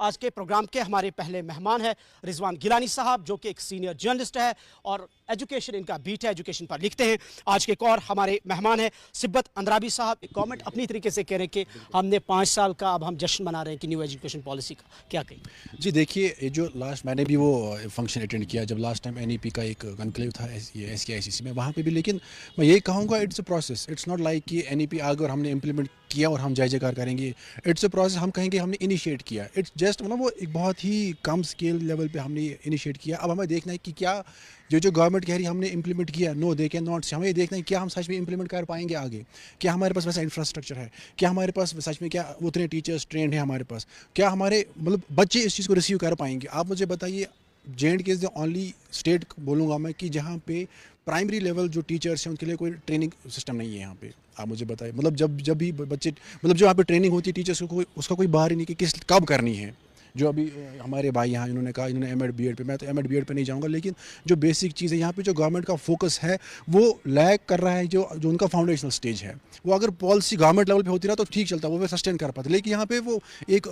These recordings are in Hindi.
आज के प्रोग्राम के हमारे पहले मेहमान हैं रिजवान गिलानी साहब, जो कि एक सीनियर जर्नलिस्ट है और एजुकेशन इनका बीट है, एजुकेशन पर लिखते हैं। आज के एक और हमारे मेहमान हैं सिब्बत अंद्राबी साहब। गवर्नमेंट अपनी तरीके से कह रहे हैं कि हमने 5 साल का अब हम जश्न मना रहे हैं कि न्यू एजुकेशन पॉलिसी का, क्या कहें? जी देखिए, ये जो लास्ट मैंने भी वो फंक्शन अटेंड किया जब लास्ट टाइम एनईपी का एक कॉन्क्लेव था एसकेआईसीसी में, वहाँ पे भी। लेकिन मैं ये कहूँगा it's a process, it's not like कि एनईपी आगे और हमने इम्प्लीमेंट किया और हम जय जयकार करेंगे। इट्स अ प्रोसेस, हम कहेंगे हमने इनिशिएट किया। इट्स जस्ट मतलब वो एक बहुत ही कम स्केल लेवल पे हमने इनिशिएट किया। अब हमें देखना है कि क्या जो गवर्नमेंट कह रही है हमने इम्प्लीमेंट किया, नो दे कैन नॉट। हमें ये देखना है क्या हम सच में इम्प्लीमेंट कर पाएंगे आगे, क्या हमारे पास वैसा इंफ्रास्ट्रक्चर है, क्या हमारे पास सच में क्या उतने टीचर्स ट्रेंड हैं हमारे पास, क्या हमारे मतलब बच्चे इस चीज़ को रिसीव कर पाएंगे। आप मुझे बताइए, J&K is the only state बोलूँगा मैं कि जहाँ पे प्राइमरी लेवल जो टीचर्स हैं उनके लिए कोई ट्रेनिंग सिस्टम नहीं है यहाँ पे। आप मुझे बताइए, मतलब जब भी बच्चे मतलब जो यहाँ पे ट्रेनिंग होती है टीचर्स को, कोई उसका कोई बाहर ही नहीं कि किस कब करनी है। जो अभी हमारे भाई यहाँ इन्होंने कहा इन्होंने एमएड बीएड पे, मैं तो एमएड बीएड पे नहीं जाऊँगा, लेकिन जो बेसिक चीज़ है यहाँ पे जो गवर्नमेंट का फोकस है वो लैग कर रहा है। जो उनका फाउंडेशनल स्टेज है, वो अगर पॉलिसी गवर्नमेंट लेवल पे होती रहा तो ठीक चलता, वो सस्टेन कर पाते। लेकिन यहाँ पे वो एक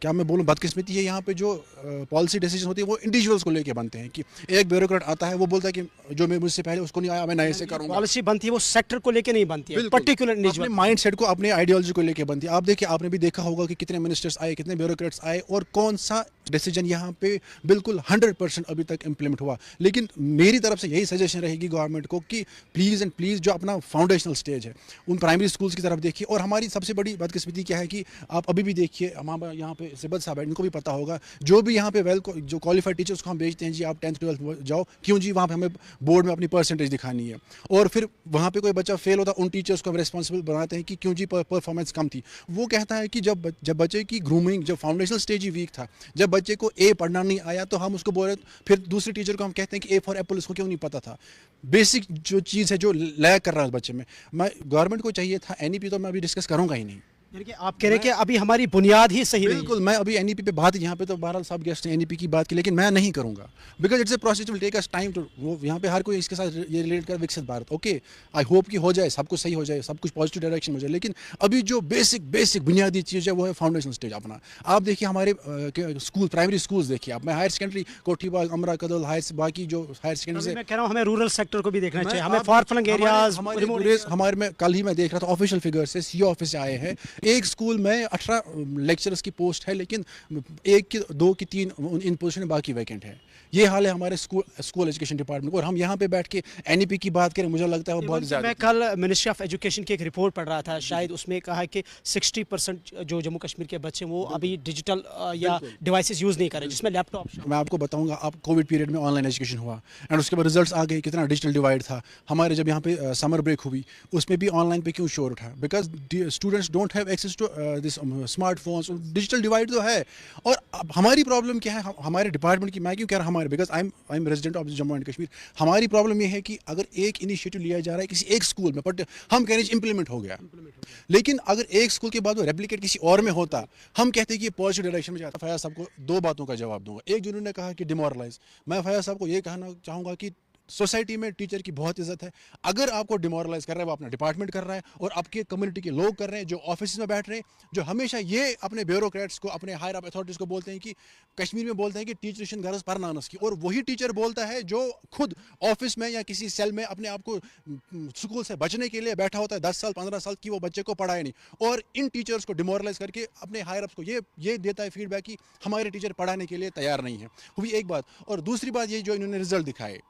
क्या मैं बोलूँ बदकिस्मती है, यहाँ पे जो पॉलिसी डिसीजन होती है वो इंडिविजुअल्स को लेके बनते हैं कि एक ब्यूरोक्रेट आता है, वो बोलता है कि जो मैं मुझसे पहले उसको नहीं आया मैं नए से करूँगा। पॉलिसी बनती है वो सेक्टर को लेके नहीं बनती है, पर्टिकुलर अपने माइंड सेट को, अपने आइडियोलॉजी को लेके बनती है। आप देखिए, आपने भी देखा होगा कि कितने मिनिस्टर्स आए, कितने ब्यूरोक्रेट्स आए और कौन सा डिसीजन यहाँ पे बिल्कुल 100% अभी तक इम्प्लीमेंट हुआ। लेकिन मेरी तरफ से यही सजेशन रहेगी गवर्नमेंट को कि प्लीज़ एंड प्लीज़ जो अपना फाउंडेशनल स्टेज है उन प्राइमरी स्कूल्स की तरफ देखिए। और हमारी सबसे बड़ी बदकिस्मती क्या है कि आप अभी भी देखिए, हमारे यहाँ पे सिब्बत साहब है, इनको भी पता होगा, जो भी यहाँ पे जो क्वालिफाइड टीचर्स को हम भेजते हैं जी आप 10th 12th जाओ, क्यों जी वहाँ पे हमें बोर्ड में अपनी परसेंटेज दिखानी है। और फिर वहाँ पे कोई बच्चा फेल होता, उन टीचर्स को हम रिस्पॉन्सिबल बनाते हैं कि क्यों जी परफॉर्मेंस कम थी। वो कहता है कि जब बच्चे की ग्रूमिंग, जब फाउंडेशनल स्टेज ही वीक था, जब बच्चे को ए पढ़ना नहीं आया तो हम उसको बोल रहे, फिर दूसरे टीचर को हम कहते हैं कि ए फॉर एप्पल उसको क्यों नहीं पता था। बेसिक जो चीज़ है जो लैग कर रहा है उस बच्चे में, मैं गवर्नमेंट को चाहिए था। एनईपी तो मैं अभी डिस्कस करूंगा ही नहीं। आप कह रहे हैं कि अभी हमारी बुनियाद ही सही नहीं है। बिल्कुल, मैं अभी एनईपी पे बात, यहाँ पे तो बहरहाल साहब गेस्ट ने एनईपी की बात की, लेकिन मैं नहीं करूँगा because it's a process, will take us time too. वो यहाँ पे हर कोई इसके साथ ये रिलेट कर विकसित भारत, ओके आई होप कि हो जाए, सब कुछ सही हो जाए, सब कुछ पॉजिटिव डायरेक्शन में हो जाए। लेकिन अभी जो बेसिक बुनियादी चीज़ है वो है फाउंडेशनल स्टेज अपना। आप देखिए हमारे स्कूल, प्राइमरी स्कूल्स देखिए आप, मैं हायर सेकेंडरी कोठीबाग, अमरा कदल, बाकी जो हायर सेकेंडरी से मैं कह रहा हूँ हमें रूरल सेक्टर को भी देखना चाहिए, हमें फार फ्लंग एरियाज। हमारे में कल ही मैं देख रहा था ऑफिशियल फिगर से, सीओ ऑफिस से आए हैं, एक स्कूल में 18 लेक्चरर्स की पोस्ट है, लेकिन 1 की 2 की 3 इन पोजीशन बाकी वैकेंट है। ये हाल है हमारे स्कूल एजुकेशन डिपार्टमेंट। और हम यहाँ पे बैठ के एनईपी की बात करें, मुझे लगता है वो बहुत ज़्यादा। मैं कल मिनिस्ट्री ऑफ एजुकेशन की एक रिपोर्ट पढ़ रहा था, शायद उसमें कहा है कि 60% जो जम्मू कश्मीर के बच्चे वो अभी डिजिटल या डिवाइसेस यूज़ नहीं कर रहे, जिसमें लैपटॉप। मैं आपको बताऊंगा, आप कोविड पीरियड में ऑनलाइन एजुकेशन हुआ एंड उसके बाद रिजल्ट्स आ गए, कितना डिजिटल डिवाइड था। हमारे जब यहाँ पे समर ब्रेक हुई उसमें भी ऑनलाइन पे क्यों शोर उठा, because students don't have access to this smartphones. Digital divide तो है। और हमारी प्रॉब्लम क्या है हमारे डिपार्टमेंट की, मैं क्यों कह रहा हूँ हमारे, because I am resident of Jammu and Kashmir. हमारी प्रॉब्लम ये है कि अगर एक इनिशिएटिव लिया जा रहा है किसी एक स्कूल में, बट हम कह रहे हैं इंप्लीमेंट हो गया, लेकिन अगर एक स्कूल के बाद वो रेप्लिकेट किसी और में होता, हम कहते हैं कि ये पॉजिटिव डायरेक्शन में जाता। फैयाज साहब को 2 बातों का जवाब दूंगा। एक जिन्होंने कहा कि डिमोरलाइज, मैं फैयाज साहब को ये कहना चाहूँगा कि सोसाइटी में टीचर की बहुत इज्जत है। अगर आपको डिमोरलाइज कर रहा है वो अपना डिपार्टमेंट कर रहा है और आपके कम्युनिटी के लोग कर रहे हैं, जो ऑफिस में बैठ रहे हैं, जो हमेशा ये अपने ब्यूरोक्रेट्स को, अपने हायर अप अथॉरिटीज़ को बोलते हैं कि कश्मीर में बोलते हैं कि टीचर गरज पर नानस की, और वही टीचर बोलता है जो खुद ऑफिस में या किसी सेल में अपने आप को स्कूल से बचने के लिए बैठा होता है 10 साल 15 साल की, वो बच्चे को पढ़ाए नहीं। और इन टीचर्स को डिमोरलाइज करके अपने हायर अप्स को ये देता है फीडबैक कि हमारे टीचर पढ़ाने के लिए तैयार नहीं है। हुई एक बात। और दूसरी बात ये जो इन्होंने रिजल्ट दिखाए,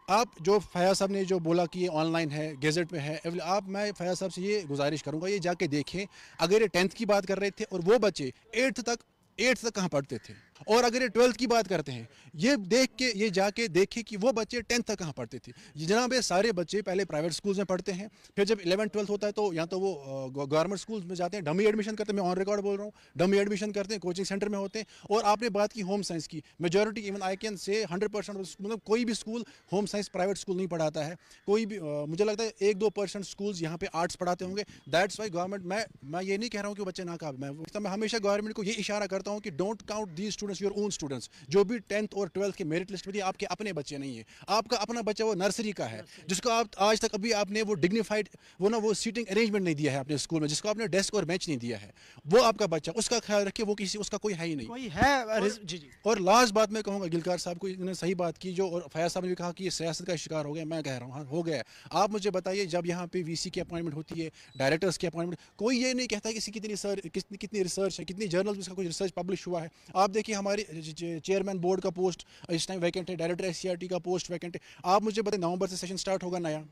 आप जो फैयाज साहब ने जो बोला कि ये ऑनलाइन है, गेजेट में है, मैं फैयाज साहब से ये गुजारिश करूंगा, ये जाके देखें। अगर ये 10th की बात कर रहे थे और वो बच्चे 8th तक कहाँ पढ़ते थे, और अगर ये 12th की बात करते हैं, ये जाके देखें कि वो बच्चे 10th तक कहाँ पढ़ते थे। जनाब ये सारे बच्चे पहले प्राइवेट स्कूल्स में पढ़ते हैं, फिर जब 11th 12th होता है तो या तो वो गवर्नमेंट स्कूल्स में जाते हैं, डमी एडमिशन करते हैं, मैं ऑन रिकॉर्ड बोल रहा हूँ, डमी एडमिशन करते हैं, कोचिंग सेंटर में होते हैं। और आपने बात की होम साइंस की, majority even I can say 100%, मतलब कोई भी school home science private school नहीं पढ़ाता है। कोई भी मुझे लगता है 1-2% स्कूल्स यहाँ पे आर्ट्स पढ़ाते होंगे। दैट्स वाई गवर्नमेंट, मैं ये नहीं कह रहा हूँ कि बच्चे नाकाबिल, मैं हमेशा गवर्नमेंट को ये इशारा करता हूँ कि don't count these students your own students, जो भी 10th और 12th के मेरिट लिस्ट में थी, आपके अपने बच्चे नहीं है। आपका अपना बच्चा वो नर्सरी का है, जिसको आप आज तक अभी आपने वो डिग्निफाइड वो सीटिंग अरेंजमेंट नहीं दिया है अपने स्कूल में, जिसको आपने डेस्क और बेंच नहीं दिया है, वो आपका बच्चा, उसका ख्याल रखिए। वो किसी उसका कोई है ही नहीं। कोई है जी जी। और लास्ट बात मैं कहूँगा गिलकार साहब को, इन्होंने सही बात की जो, और फयाज साहब ने भी कहा कि ये सियासत का शिकार हो गया। मैं कह रहा हूँ हाँ हो गया। आप मुझे बताइए, जब यहाँ पे वीसी की अपॉइंटमेंट होती है, डायरेक्टर्स की अपॉइंटमेंट, कोई ये नहीं कहता कि किसी कितनी रिसर्च है, कितनी जर्नल्स में इसका कुछ रिसर्च पब्लिश हुआ है। आप देखिए हमारे चेयरमैन बोर्ड का पोस्ट इस टाइम वैकेंट है, डायरेक्टर एससीईआरटी का पोस्ट वैकेंट है। आप मुझे बताएं, नवंबर से सेशन स्टार्ट होगा नया,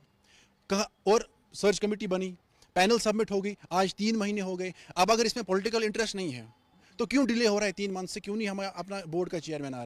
कहाँ, और सर्च कमेटी बनी, पैनल सबमिट हो गई, आज 3 महीने हो गए। अब अगर इसमें पॉलिटिकल इंटरेस्ट नहीं है तो क्यों डिले हो रहा है 3 मंथ से? क्यों नहीं हम अपना बोर्ड का चेयरमैन आ रहा है?